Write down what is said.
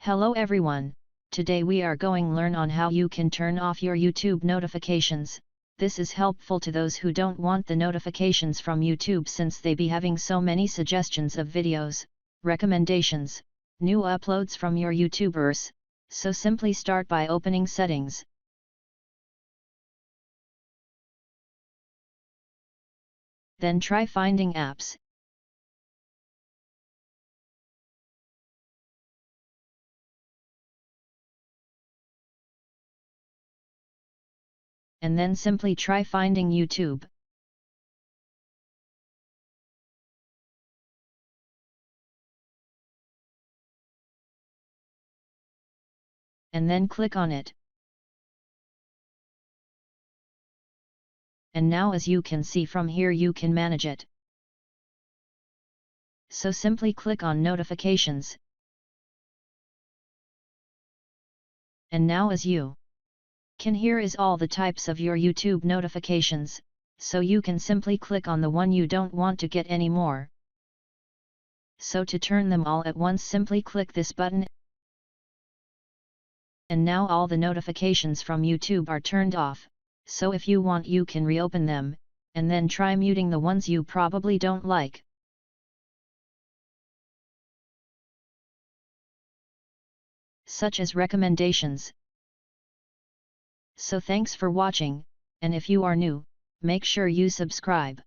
Hello everyone, today we are going learn on how you can turn off your YouTube notifications. This is helpful to those who don't want the notifications from YouTube since they be having so many suggestions of videos, recommendations, new uploads from your YouTubers. So simply start by opening settings. Then try finding apps. And then simply try finding YouTube. And then click on it. And now as you can see from here you can manage it. So simply click on notifications. And now as you can here is all the types of your YouTube notifications, so you can simply click on the one you don't want to get anymore. So to turn them all at once simply click this button. And now all the notifications from YouTube are turned off, so if you want you can reopen them, and then try muting the ones you probably don't like. Such as recommendations. So thanks for watching, and if you are new, make sure you subscribe.